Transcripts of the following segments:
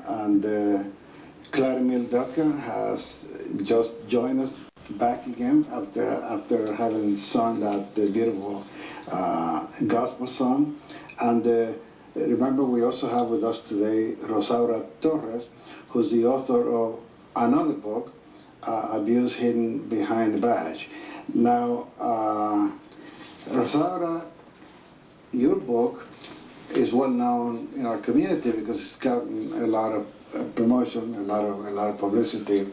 and Clarimil Delker has just joined us back again after having sung that beautiful gospel song. And remember, we also have with us today Rosaura Torres, who's the author of another book, Abuse Hidden Behind the Badge. Now, Rosaura, your book is well known in our community because it's gotten a lot of promotion, a lot of publicity.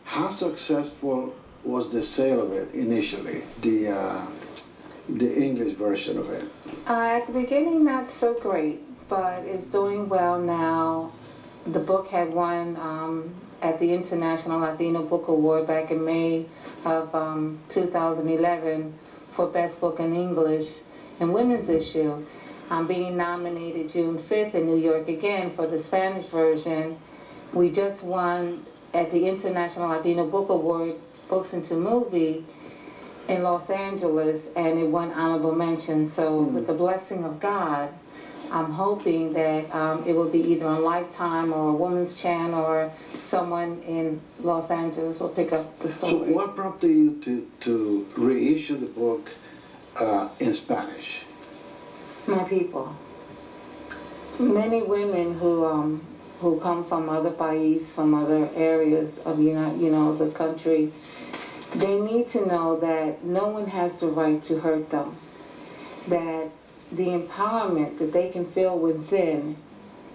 How successful was the sale of it initially, the English version of it? At the beginning, not so great, but it's doing well now. The book had won at the International Latino Book Award back in May of 2011 for Best Book in English and Women's Issue. I'm being nominated June 5th in New York again for the Spanish version. We just won at the International Latino Book Award, Books into Movie, in Los Angeles, and it won honorable mention. So with the blessing of God, I'm hoping that it will be either on Lifetime or a Woman's Channel, or someone in Los Angeles will pick up the story. So what prompted you to reissue the book in Spanish? My people. Many women who come from other países, from other areas of the country, they need to know that no one has the right to hurt them. That the empowerment that they can feel within,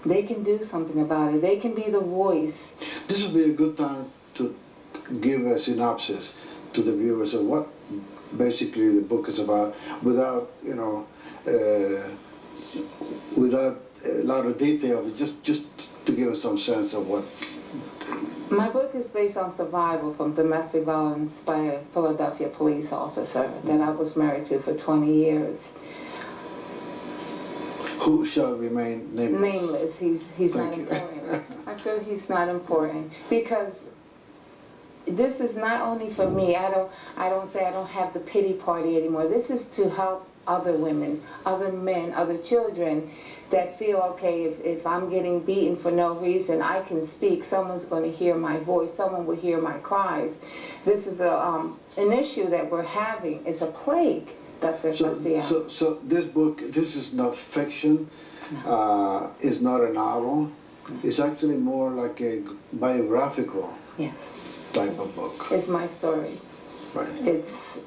they can do something about it. They can be the voice. This would be a good time to give a synopsis to the viewers of what basically the book is about, without without a lot of detail, just to give us some sense of what. My book is based on survival from domestic violence by a Philadelphia police officer that I was married to for 20 years. Who shall remain nameless? Nameless. He's not important. I feel he's not important because this is not only for me. I don't say I don't have the pity party anymore. This is to help other women, other men, other children that feel, okay, if I'm getting beaten for no reason, I can speak. Someone's going to hear my voice. Someone will hear my cries. This is an issue that we're having. It's a plague, Dr. Castellanos. So this book, this is not fiction. No. It's not a novel. No. It's actually more like a biographical type of book. It's my story. Right. It's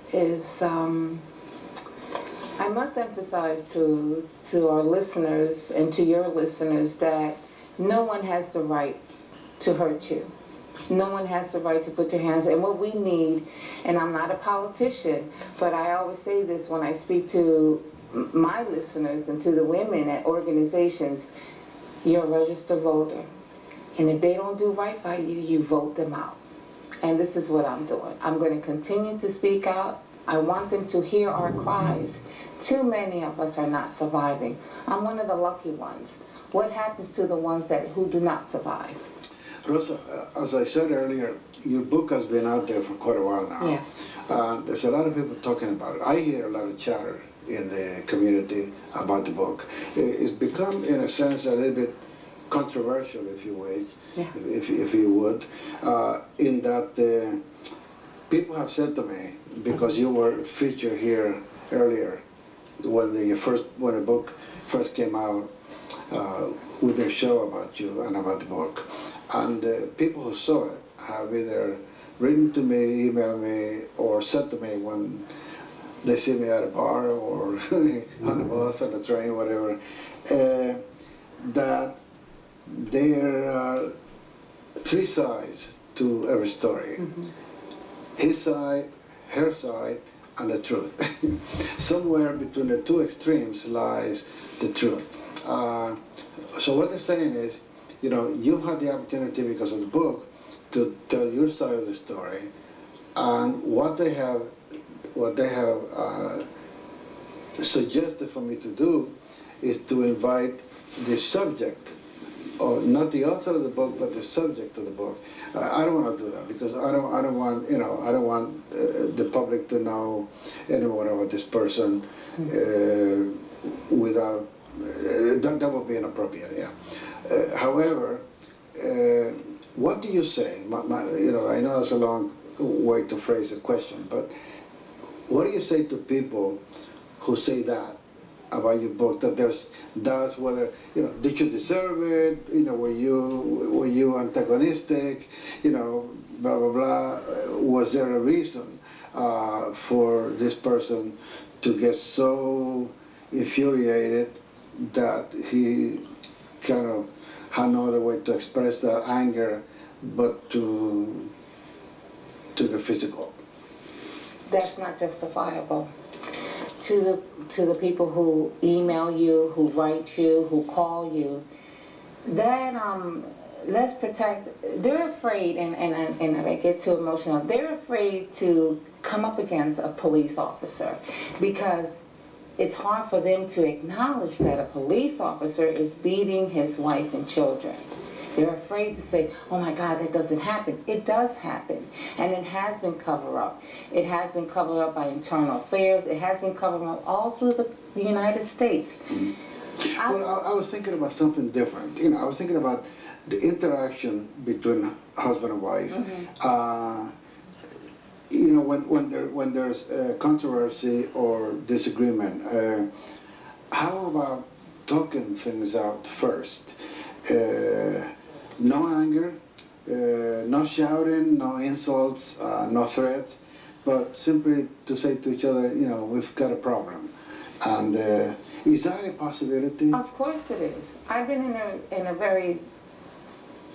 I must emphasize to our listeners and to your listeners that no one has the right to hurt you. No one has the right to put their hands, and what we need, and I'm not a politician, but I always say this when I speak to my listeners and to the women at organizations, you're a registered voter. And if they don't do right by you, you vote them out. And this is what I'm doing. I'm going to continue to speak out. I want them to hear our cries. Too many of us are not surviving. I'm one of the lucky ones. What happens to the ones who do not survive? Rosa, as I said earlier, your book has been out there for quite a while now. Yes. There's a lot of people talking about it. I hear a lot of chatter in the community about the book. It's become, in a sense, a little bit controversial, if you will, if you would, in that people have said to me, because you were featured here earlier when the book first came out with their show about you and about the book, and people who saw it have either written to me, emailed me, or said to me when they see me at a bar or on the bus, on the train, whatever, that there are three sides to every story. Mm-hmm. His side, her side, and the truth. Somewhere between the two extremes lies the truth. So what they're saying is, you've had the opportunity because of the book to tell your side of the story, and what they have suggested for me to do is to invite the subject, or not the author of the book, but the subject of the book. I don't want to do that because I don't want the public to know any more about this person without that would be inappropriate, yeah. However, what do you say? You know, I know it's a long way to phrase a question, but what do you say to people who say that about your book, that there's doubts whether, you know, did you deserve it, you know, were you antagonistic, you know, blah blah blah, was there a reason for this person to get so infuriated that he kind of had no other way to express that anger but to the physical? That's not justifiable. To the people who email you, who write you, who call you, that let's protect. They're afraid, and I get too emotional. They're afraid to come up against a police officer because it's hard for them to acknowledge that a police officer is beating his wife and children. They're afraid to say, oh my God, that doesn't happen. It does happen. And it has been covered up. It has been covered up by internal affairs. It has been covered up all through the United States. Mm-hmm. Well, I was thinking about something different. You know, I was thinking about the interaction between husband and wife. Mm-hmm. You know, when there's controversy or disagreement, how about talking things out first? No anger, no shouting, no insults, no threats, but simply to say to each other, you know, we've got a problem. And is that a possibility? Of course it is. I've been in a very,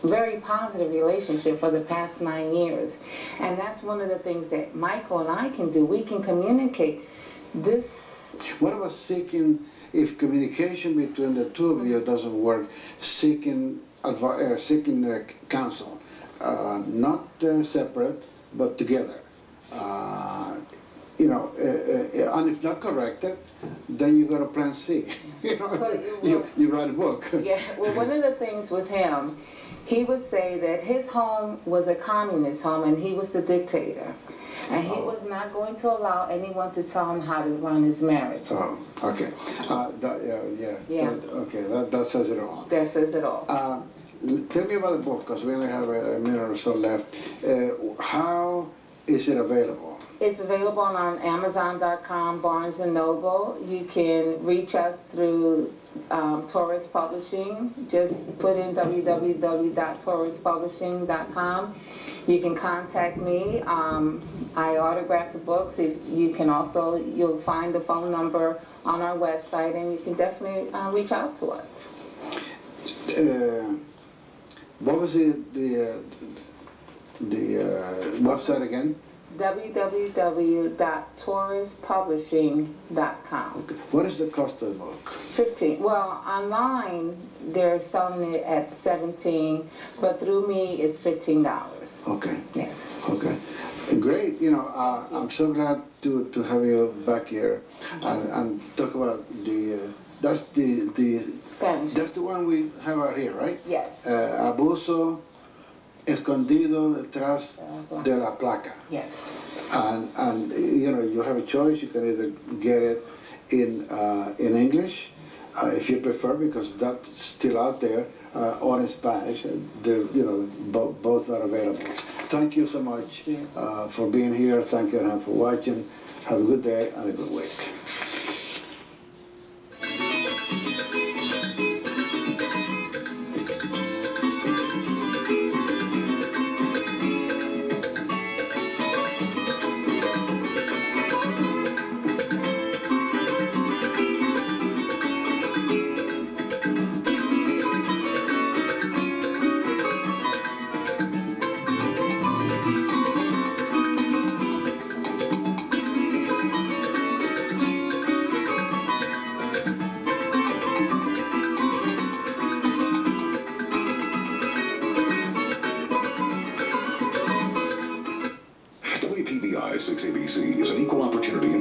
very positive relationship for the past 9 years. And that's one of the things that Michael and I can do. We can communicate this. What about seeking, if communication between the two of you doesn't work, seeking counsel, not separate, but together. You know, and if not corrected, then you go to plan C. You know, you write a book. Yeah, well, one of the things with him, he would say that his home was a communist home and he was the dictator. And he was not going to allow anyone to tell him how to run his marriage. Oh, okay. Okay, that says it all. That says it all. Tell me about the book, because we only have a minute or so left. How is it available? It's available on Amazon.com, Barnes & Noble. You can reach us through Torres Publishing. Just put in www.torrespublishing.com. You can contact me. I autograph the books. You'll find the phone number on our website, and you can definitely reach out to us. What was the website again? www.torrespublishing.com. Okay. What is the cost of the book? $15. Well, online they're selling it at $17, but through me it's $15. Okay. Yes. Okay. Great. You know, I'm so glad to have you back here and talk about that's the Spanish. That's the one we have out here, right? Yes. Abuso escondido detrás de la placa. Yes. And you know, you have a choice. You can either get it in English, if you prefer, because that's still out there, or in Spanish. You know, both are available. Thank you so much for being here. Thank you and for watching. Have a good day and a good week. WPBI 6ABC is an equal opportunity